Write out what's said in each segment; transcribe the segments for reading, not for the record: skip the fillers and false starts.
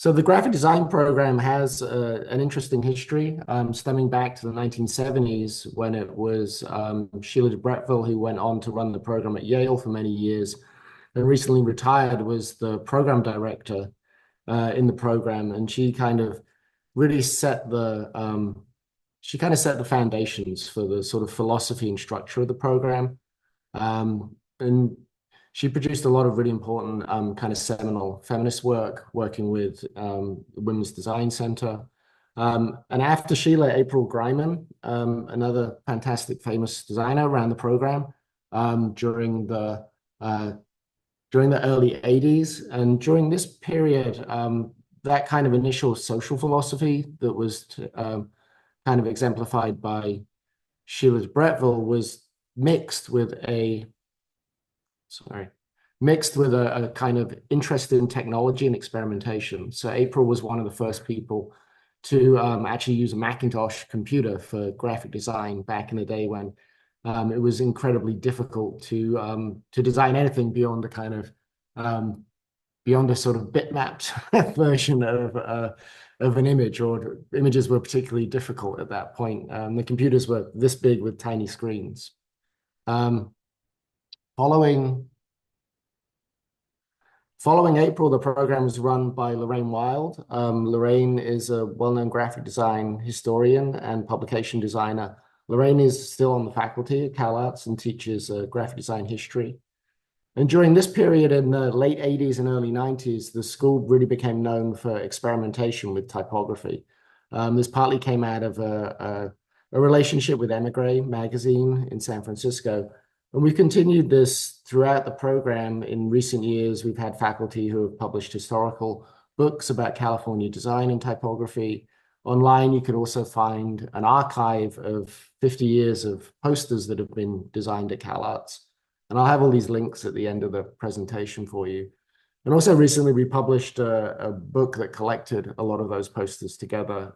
So the graphic design program has an interesting history, stemming back to the 1970s when it was Sheila de Bretteville, who went on to run the program at Yale for many years and recently retired, was the program director in the program. And she kind of really set the foundations for the sort of philosophy and structure of the program. And she produced a lot of really important kind of seminal feminist work, working with the Women's Design Center. And after Sheila, April Greiman, another fantastic famous designer, ran the program during the early 80s. And during this period, that kind of initial social philosophy that was kind of exemplified by Sheila de Bretteville was mixed with a kind of interest in technology and experimentation. So April was one of the first people to actually use a Macintosh computer for graphic design back in the day when it was incredibly difficult to design anything beyond the kind of beyond a sort of bitmapped version of an image, or images were particularly difficult at that point. The computers were this big with tiny screens. Following April, the program was run by Lorraine Wild. Lorraine is a well-known graphic design historian and publication designer. Lorraine is still on the faculty at CalArts and teaches graphic design history. And during this period in the late 80s and early 90s, the school really became known for experimentation with typography. This partly came out of a relationship with Emigre magazine in San Francisco. And we've continued this throughout the program. In recent years, we've had faculty who have published historical books about California design and typography. Online, you can also find an archive of 50 years of posters that have been designed at CalArts. And I'll have all these links at the end of the presentation for you. And also recently, we published a book that collected a lot of those posters together.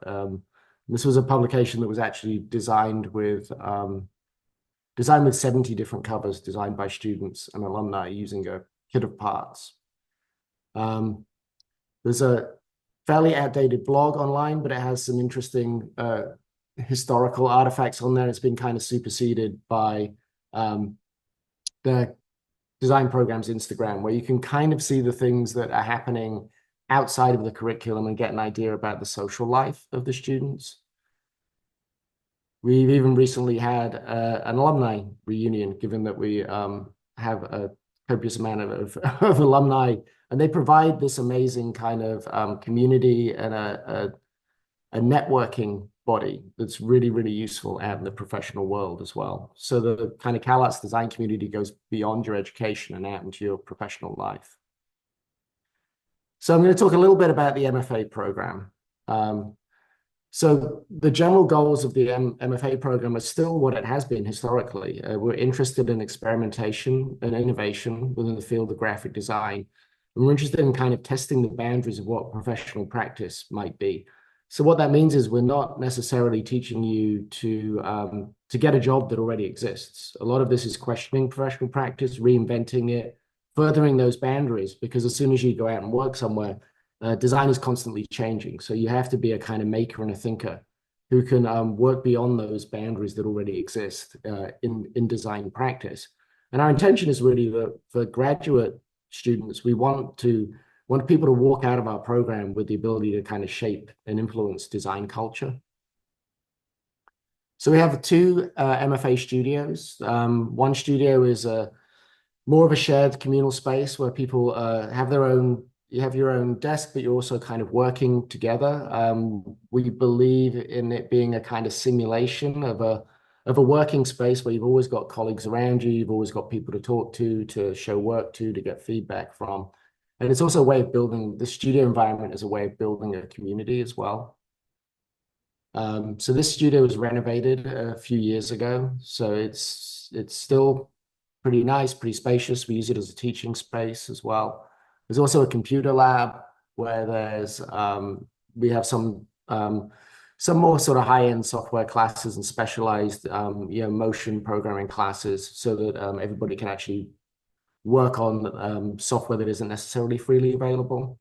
This was a publication that was actually designed with 70 different covers designed by students and alumni using a kit of parts. There's a fairly outdated blog online, but it has some interesting historical artifacts on there. It's been kind of superseded by the design program's Instagram, where you can kind of see the things that are happening outside of the curriculum and get an idea about the social life of the students. We've even recently had an alumni reunion, given that we have a copious amount of alumni, and they provide this amazing kind of community and a networking body that's really, really useful out in the professional world as well. So the kind of CalArts design community goes beyond your education and out into your professional life. So I'm going to talk a little bit about the MFA program. So the general goals of the MFA program are still what it has been historically. We're interested in experimentation and innovation within the field of graphic design. And we're interested in kind of testing the boundaries of what professional practice might be. So what that means is we're not necessarily teaching you to get a job that already exists. A lot of this is questioning professional practice, reinventing it, furthering those boundaries, because as soon as you go out and work somewhere, design is constantly changing. So you have to be a kind of maker and a thinker who can work beyond those boundaries that already exist in design practice. And our intention is really that for graduate students, we want people to walk out of our program with the ability to kind of shape and influence design culture. So we have two MFA studios. One studio is more of a shared communal space where people have their own, you have your own desk, but you're also kind of working together. We believe in it being a kind of simulation of a working space where you've always got colleagues around you, you've always got people to talk to show work to get feedback from. And it's also a way of building, the studio environment is a way of building a community as well. So this studio was renovated a few years ago. So it's still pretty nice, pretty spacious. We use it as a teaching space as well. There's also a computer lab where we have some more sort of high-end software classes and specialized motion programming classes, so that everybody can actually work on software that isn't necessarily freely available.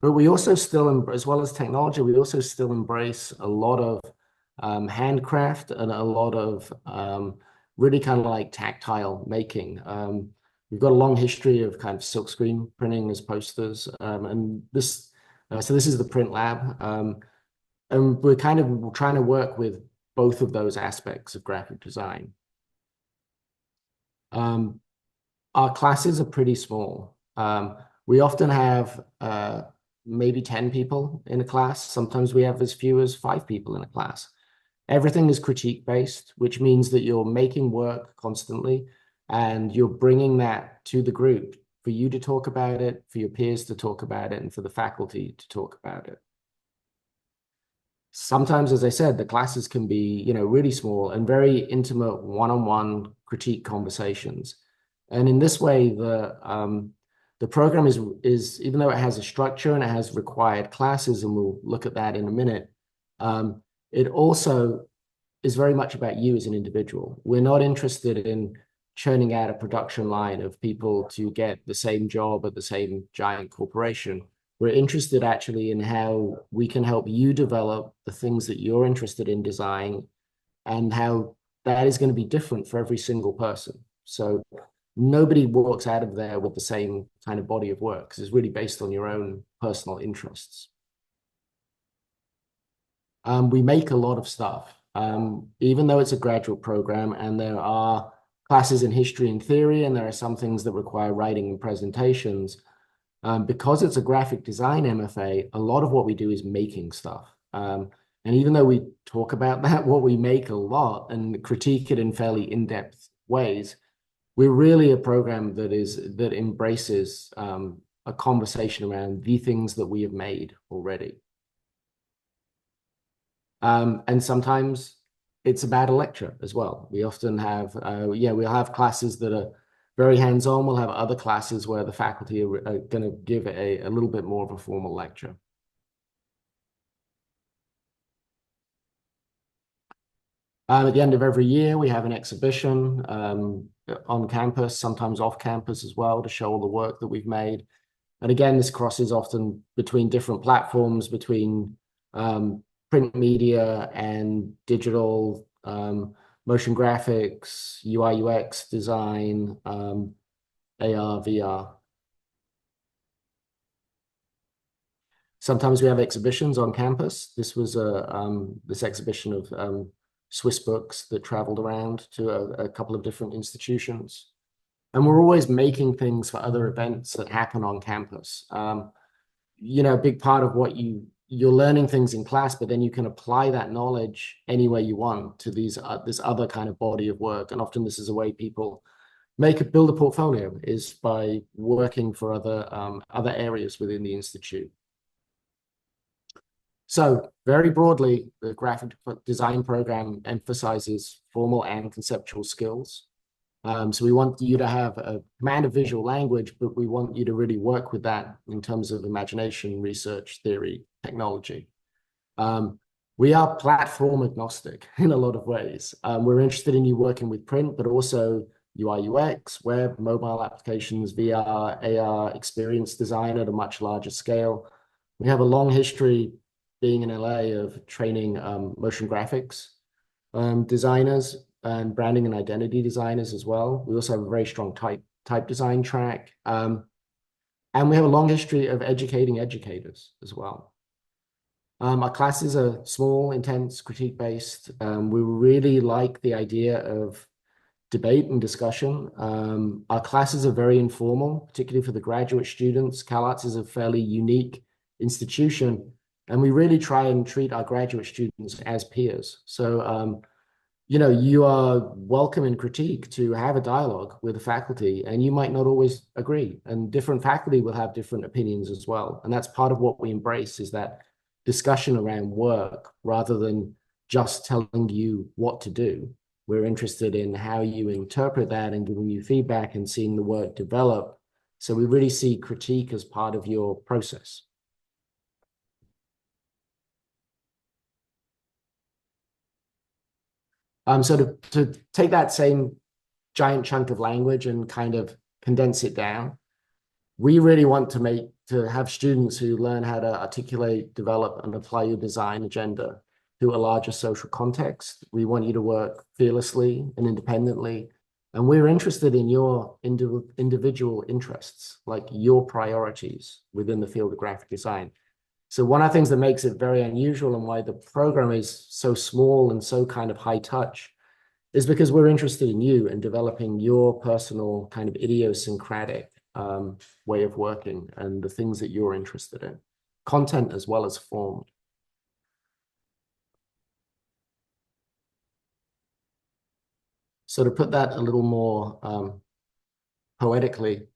But we also still, as well as technology, we also still embrace a lot of handcraft and a lot of really kind of like tactile making. We've got a long history of kind of silkscreen printing as posters, and so this is the print lab, and we're kind of trying to work with both of those aspects of graphic design. Um, our classes are pretty small. We often have maybe 10 people in a class. Sometimes we have as few as 5 people in a class. Everything is critique based, which means that you're making work constantly and you're bringing that to the group for you to talk about it, for your peers to talk about it, and for the faculty to talk about it. Sometimes, as I said, the classes can be, really small and very intimate one-on-one critique conversations. And in this way, the program is even though it has a structure and it has required classes, and we'll look at that in a minute, it also is very much about you as an individual. We're not interested in churning out a production line of people to get the same job at the same giant corporation. We're interested actually in how we can help you develop the things that you're interested in designing and how that is going to be different for every single person. So nobody walks out of there with the same kind of body of work because it's really based on your own personal interests. We make a lot of stuff, even though it's a graduate program and there are classes in history and theory, and there are some things that require writing and presentations. Because it's a graphic design MFA, a lot of what we do is making stuff. And even though we talk about that, what we make a lot and critique it in fairly in-depth ways, we're really a program that embraces a conversation around the things that we have made already. And sometimes it's about a lecture as well. We often have, we'll have classes that are very hands-on. We'll have other classes where the faculty are going to give a little bit more of a formal lecture. At the end of every year, we have an exhibition on campus, sometimes off campus as well, to show all the work that we've made. And again, this crosses often between different platforms, between print media and digital, motion graphics, UI, UX design, AR, VR. Sometimes we have exhibitions on campus. This was this exhibition of Swiss books that traveled around to a couple of different institutions. And we're always making things for other events that happen on campus. A big part of what you're learning things in class, but then you can apply that knowledge any way you want to this other kind of body of work. And often this is a way people build a portfolio, is by working for other areas within the institute. So very broadly, the graphic design program emphasizes formal and conceptual skills. So we want you to have a command of visual language, but we want you to really work with that in terms of imagination, research, theory, technology. We are platform agnostic in a lot of ways. We're interested in you working with print, but also UI, UX, web, mobile applications, VR, AR, experience design at a much larger scale. We have a long history being in LA of training motion graphics designers and branding and identity designers as well. We also have a very strong type design track. And we have a long history of educating educators as well. Our classes are small, intense, critique-based. We really like the idea of debate and discussion. Our classes are very informal, particularly for the graduate students. CalArts is a fairly unique institution, and we really try and treat our graduate students as peers. So, you are welcome in critique to have a dialogue with the faculty, and you might not always agree. And different faculty will have different opinions as well. And that's part of what we embrace, is that discussion around work rather than just telling you what to do. We're interested in how you interpret that and giving you feedback and seeing the work develop. So we really see critique as part of your process. So to take that same giant chunk of language and kind of condense it down, we really want to have students who learn how to articulate, develop, and apply your design agenda to a larger social context. We want you to work fearlessly and independently. And we're interested in your individual interests, like your priorities within the field of graphic design. So one of the things that makes it very unusual and why the program is so small and so kind of high touch is because we're interested in you and developing your personal kind of idiosyncratic way of working and the things that you're interested in, content as well as form. So to put that a little more poetically,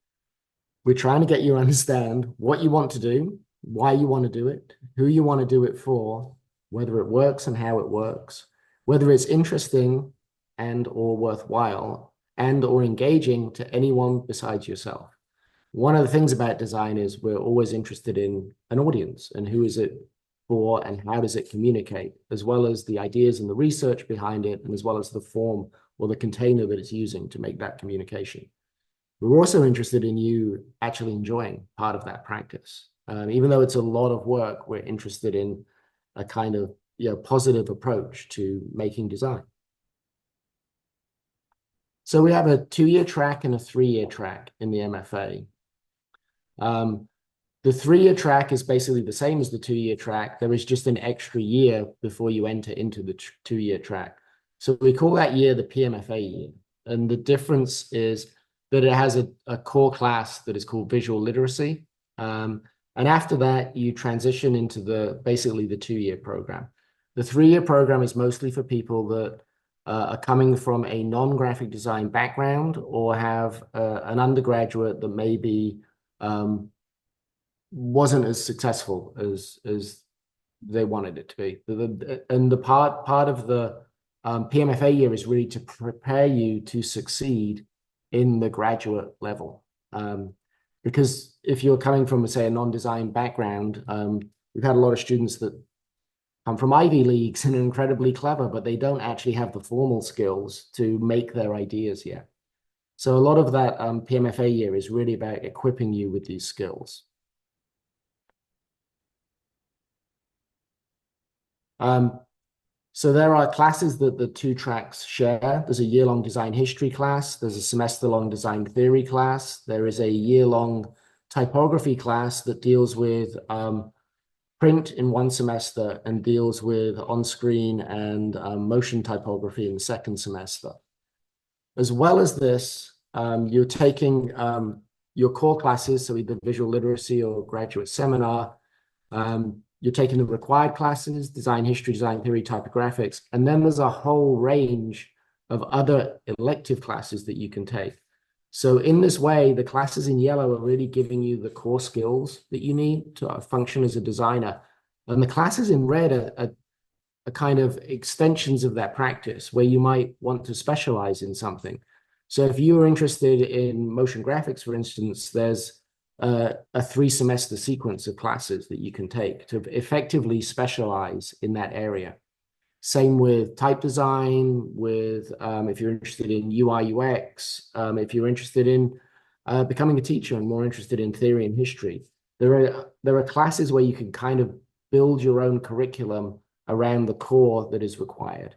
we're trying to get you to understand what you want to do, why you want to do it, who you want to do it for, whether it works and how it works, whether it's interesting and or worthwhile and or engaging to anyone besides yourself. One of the things about design is we're always interested in an audience and who is it for and how does it communicate, as well as the ideas and the research behind it, and as well as the form or the container that it's using to make that communication. We're also interested in you actually enjoying part of that practice. Even though it's a lot of work, we're interested in a kind of positive approach to making design. So we have a 2-year track and a 3-year track in the MFA. The 3-year track is basically the same as the 2-year track. There is just an extra year before you enter into the 2-year track. So we call that year the PMFA year. And the difference is that it has a core class that is called visual literacy. And after that, you transition into basically the 2-year program. The 3-year program is mostly for people that are coming from a non-graphic design background or have an undergraduate that maybe wasn't as successful as they wanted it to be. And the part of the PMFA year is really to prepare you to succeed in the graduate level. Because if you're coming from, say, a non-design background, we've had a lot of students that come from Ivy Leagues and are incredibly clever, but they don't actually have the formal skills to make their ideas yet. So a lot of that PMFA year is really about equipping you with these skills. So there are classes that the 2 tracks share. There's a year-long design history class. There's a semester-long design theory class. There is a year-long typography class that deals with print in one semester and deals with on-screen and motion typography in the second semester. As well as this, you're taking your core classes, so either visual literacy or graduate seminar. You're taking the required classes, design history, design theory, typographics, and then there's a whole range of other elective classes that you can take. So in this way, the classes in yellow are really giving you the core skills that you need to function as a designer. And the classes in red are kind of extensions of that practice where you might want to specialize in something. So if you're interested in motion graphics, for instance, there's a 3-semester sequence of classes that you can take to effectively specialize in that area. Same with type design, with if you're interested in UI UX, if you're interested in becoming a teacher and more interested in theory and history. There are classes where you can kind of build your own curriculum around the core that is required.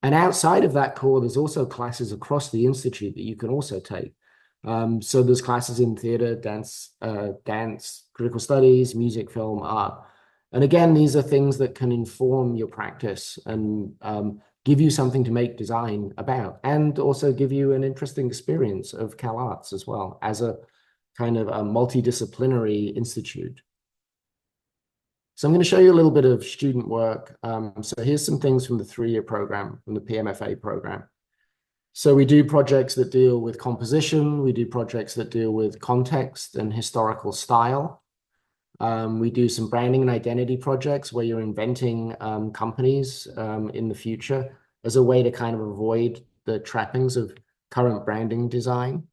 And outside of that core, there's also classes across the institute that you can also take. So there's classes in theater, dance, critical studies, music, film, art. And again, these are things that can inform your practice and give you something to make design about, and also give you an interesting experience of CalArts as well as a kind of a multidisciplinary institute. So I'm going to show you a little bit of student work. So here's some things from the 3-year program, from the PMFA program. So we do projects that deal with composition. We do projects that deal with context and historical style. We do some branding and identity projects where you're inventing companies in the future as a way to kind of avoid the trappings of current branding design.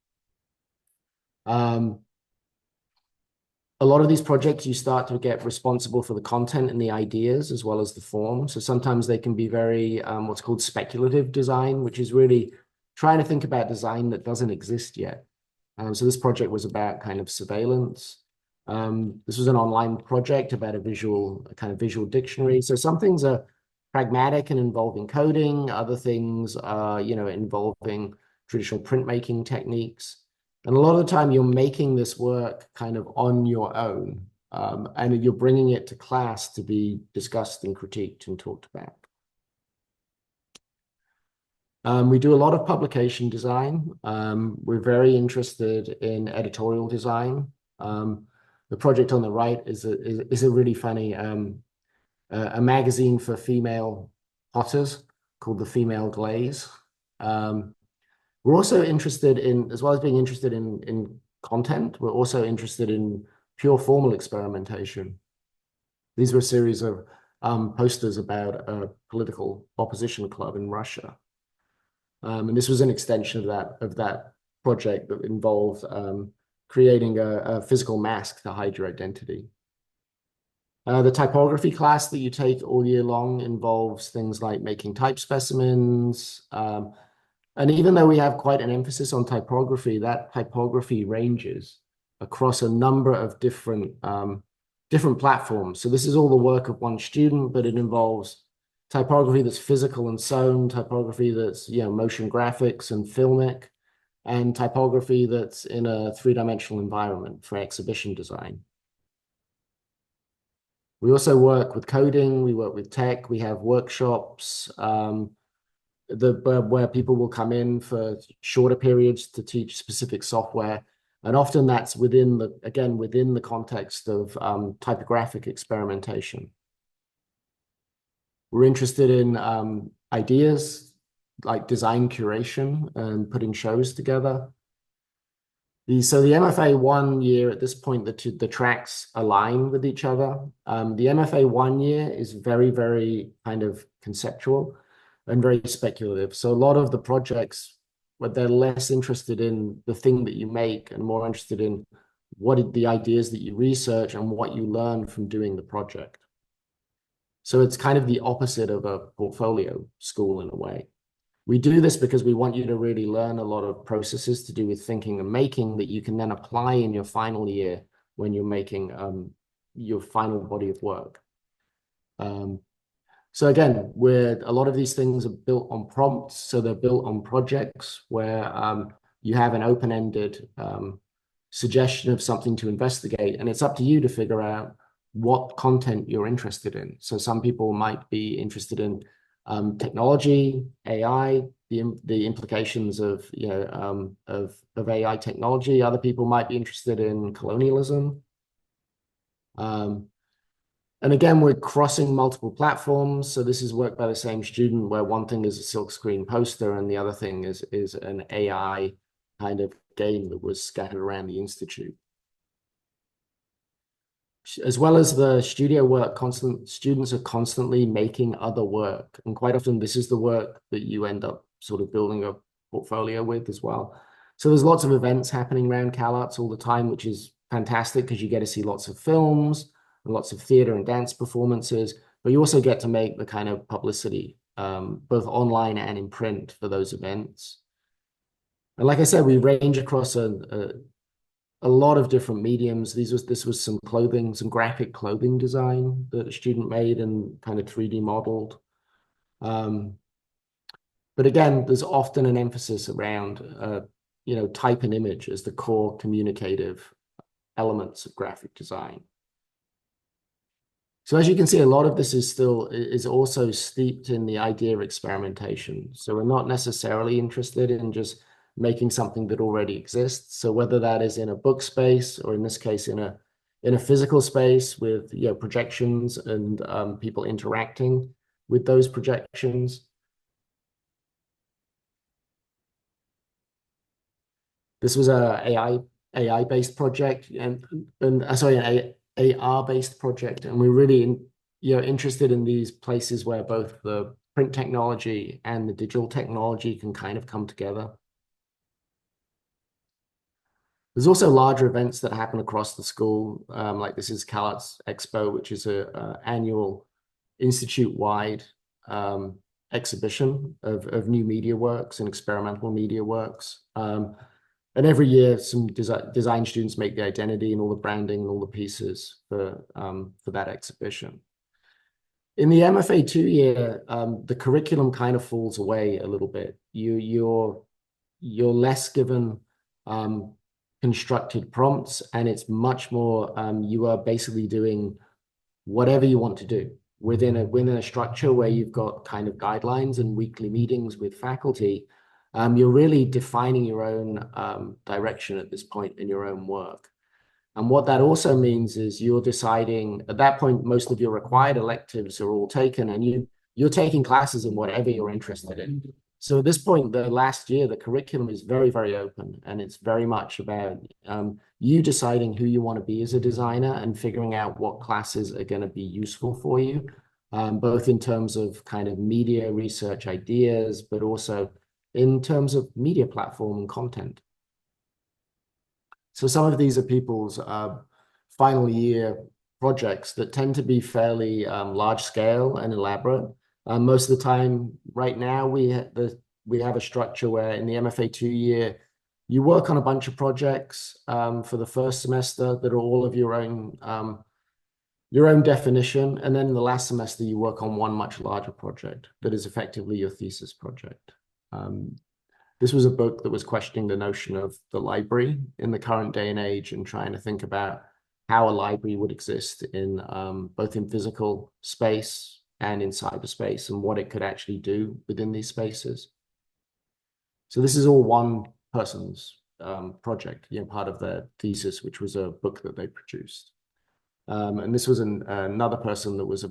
A lot of these projects, you start to get responsible for the content and the ideas as well as the form. So sometimes they can be very what's called speculative design, which is really trying to think about design that doesn't exist yet. So this project was about kind of surveillance. This was an online project about a kind of visual dictionary. So some things are pragmatic and involving coding. Other things are, involving traditional printmaking techniques. And a lot of the time you're making this work kind of on your own. And you're bringing it to class to be discussed and critiqued and talked about. We do a lot of publication design. We're very interested in editorial design. The project on the right is a really funny a magazine for female potters called The Female Glaze. We're also interested in, as well as being interested in content, we're also interested in pure formal experimentation. These were a series of posters about a political opposition club in Russia. And this was an extension of that project that involved creating a physical mask to hide your identity. The typography class that you take all year long involves things like making type specimens. And even though we have quite an emphasis on typography, that typography ranges across a number of different platforms. So this is all the work of one student, but it involves typography that's physical and sewn, typography that's motion graphics and filmic, and typography that's in a three-dimensional environment for exhibition design. We also work with coding, we work with tech, we have workshops where people will come in for shorter periods to teach specific software. And often that's within the context of typographic experimentation. We're interested in ideas like design curation and putting shows together. So the MFA 1 year, at this point, the tracks align with each other. The MFA 1 year is very, very kind of conceptual and very speculative. So a lot of the projects, but they're less interested in the thing that you make and more interested in the ideas that you research and what you learn from doing the project. So it's kind of the opposite of a portfolio school in a way. We do this because we want you to really learn a lot of processes to do with thinking and making that you can then apply in your final year when you're making your final body of work. So again, a lot of these things are built on prompts, so they're built on projects where you have an open-ended suggestion of something to investigate, and it's up to you to figure out what content you're interested in. So some people might be interested in technology, AI, the implications of AI technology. Other people might be interested in colonialism. And again, we're crossing multiple platforms. So this is work by the same student where one thing is a silkscreen poster and the other thing is an AI kind of game that was scattered around the institute. As well as the studio work, students are constantly making other work. And quite often this is the work that you end up sort of building a portfolio with as well. So there's lots of events happening around CalArts all the time, which is fantastic because you get to see lots of films and lots of theater and dance performances, but you also get to make the kind of publicity, both online and in print for those events. And like I said, we range across a lot of different mediums. This was some graphic clothing design that a student made and kind of 3D modeled. But again, there's often an emphasis around type and image as the core communicative elements of graphic design. So as you can see, a lot of this is also steeped in the idea of experimentation. So we're not necessarily interested in just making something that already exists. So whether that is in a book space or in this case in a physical space with projections and people interacting with those projections. This was a AI based project and sorry, an AR based project, and we're really interested in these places where both the print technology and the digital technology can kind of come together. There's also larger events that happen across the school, like this is CalArts Expo, which is an annual institute-wide exhibition of new media works and experimental media works. And every year, some design students make the identity and all the branding and all the pieces for that exhibition. In the MFA 2 year, the curriculum kind of falls away a little bit. You're less given um, constructed prompts, and it's much more you are basically doing whatever you want to do within a structure where you've got kind of guidelines and weekly meetings with faculty. You're really defining your own direction at this point in your own work. And what that also means is you're deciding at that point, most of your required electives are all taken, and you're taking classes in whatever you're interested in. So at this point, the last year, the curriculum is very, very open, and it's very much about you deciding who you want to be as a designer and figuring out what classes are going to be useful for you, both in terms of kind of media research ideas, but also in terms of media platform and content. So some of these are people's final year projects that tend to be fairly large scale and elaborate. Most of the time, right now, we have a structure where in the MFA 2 year, you work on a bunch of projects for the first semester that are all of your own definition, and then in the last semester, you work on one much larger project that is effectively your thesis project. This was a book that was questioning the notion of the library in the current day and age and trying to think about how a library would exist in both in physical space and in cyberspace and what it could actually do within these spaces. So this is all one person's project, part of their thesis, which was a book that they produced. And this was another person that was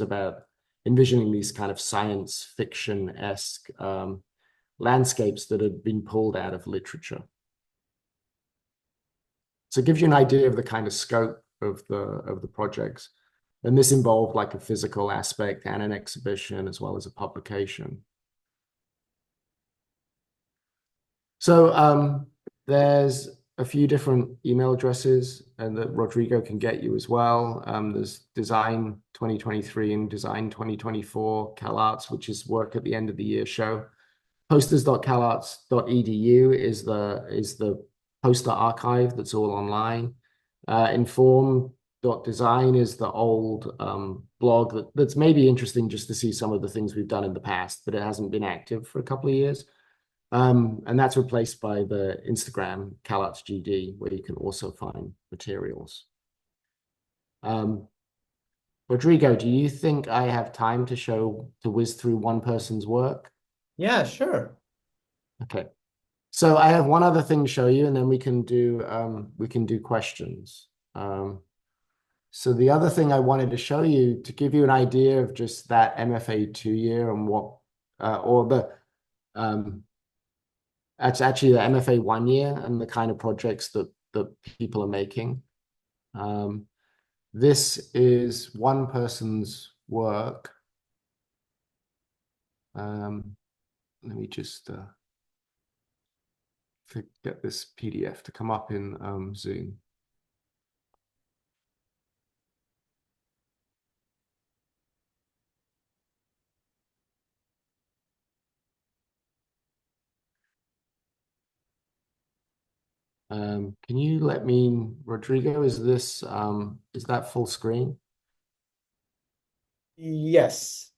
about envisioning these kind of science fiction-esque landscapes that had been pulled out of literature. So it gives you an idea of the kind of scope of the projects. And this involved like a physical aspect and an exhibition as well as a publication. So there's a few different email addresses and that Rodrigo can get you as well. There's Design 2023 and Design 2024 CalArts, which is work at the end of the year show. Posters.calarts.edu is the poster archive that's all online. Inform.design is the old blog that's maybe interesting just to see some of the things we've done in the past, but it hasn't been active for a couple of years. And that's replaced by the Instagram CalArts GD, where you can also find materials. Rodrigo, do you think I have time to whiz through one person's work? Yeah, sure. Okay. So I have one other thing to show you, and then we can do questions. So the other thing I wanted to show you to give you an idea of just that MFA 2 year and what or the it's actually the MFA 1 year and the kind of projects that people are making. This is one person's work. Let me just get this PDF to come up in Zoom. Can you let me, Rodrigo, is that full screen? Yes.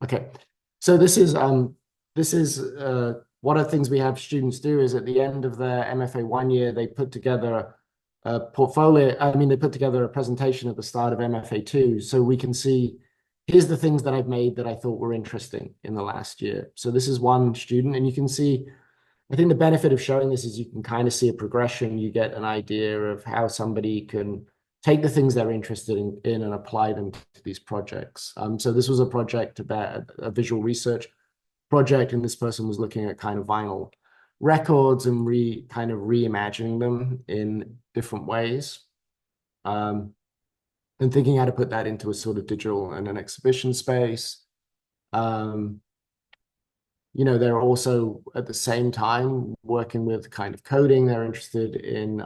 Okay. So this is one of the things we have students do is at the end of their MFA 1 year, they put together a portfolio. I mean, they put together a presentation at the start of MFA 2, so we can see, here's the things that I've made that I thought were interesting in the last year. So this is one student, and you can see, I think the benefit of showing this is you can kind of see a progression. You get an idea of how somebody can take the things they're interested in and apply them to these projects. So this was a project about a visual research project, and this person was looking at kind of vinyl records and kind of reimagining them in different ways. And thinking how to put that into a sort of digital and an exhibition space. They're also at the same time working with kind of coding. They're interested in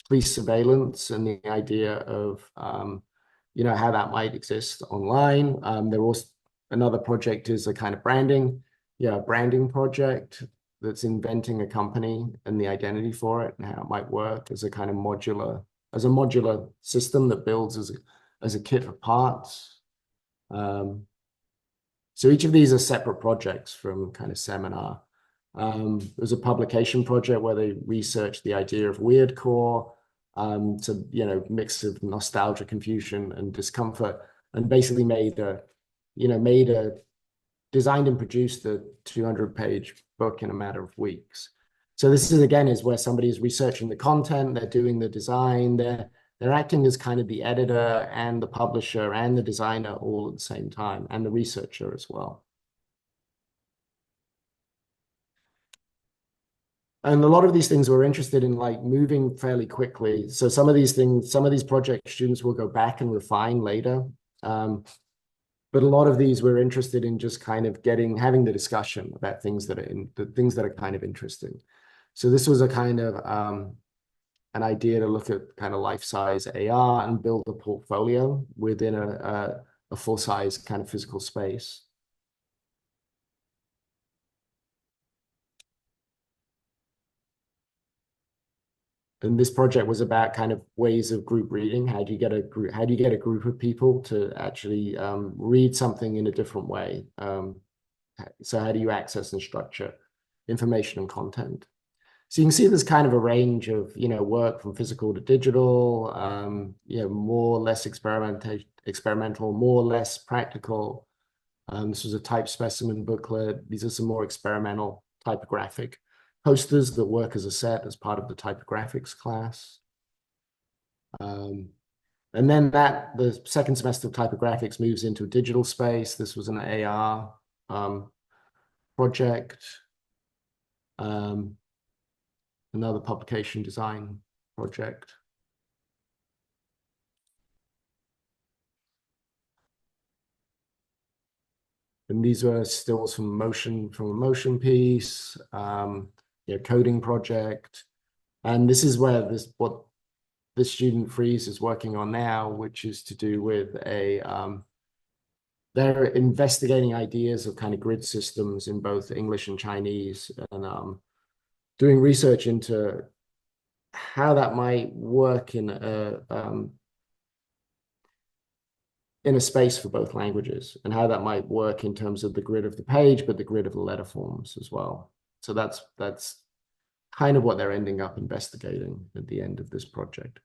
police surveillance and the idea of, how that might exist online. There also another project is a kind of branding project. that's inventing a company and the identity for it and how it might work as a kind of modular system that builds as a kit of parts. So each of these are separate projects from kind of seminar. There's a publication project where they researched the idea of weirdcore, to, you know, mix of nostalgia, confusion, and discomfort, and basically designed and produced a 200-page book in a matter of weeks. So this is, again, is where somebody is researching the content, they're doing the design, they're acting as kind of the editor and the publisher and the designer all at the same time, and the researcher as well. And a lot of these things we're interested in, like, moving fairly quickly. So some of these project students will go back and refine later. But a lot of these we're interested in just kind of having the discussion about things that are kind of interesting. So this was a kind of an idea to look at kind of life-size AR and build a portfolio within a full-size kind of physical space. And this project was about kind of ways of group reading. How do you get a group of people to actually read something in a different way? So how do you access and structure information and content? So you can see there's kind of a range of, you know, work from physical to digital, you know, more or less experimental, more or less practical. This was a type specimen booklet. These are some more experimental typographic posters that work as a set as part of the typographics class. And then the second semester of typographics moves into a digital space. This was an AR project. Another publication design project. And these were stills from a motion piece, coding project. And this is where what this student Freeze is working on now, which is to do with they're investigating ideas of kind of grid systems in both English and Chinese, and doing research into how that might work in a space for both languages, and how that might work in terms of the grid of the page, but the grid of the letter forms as well. So that's kind of what they're ending up investigating at the end of this project.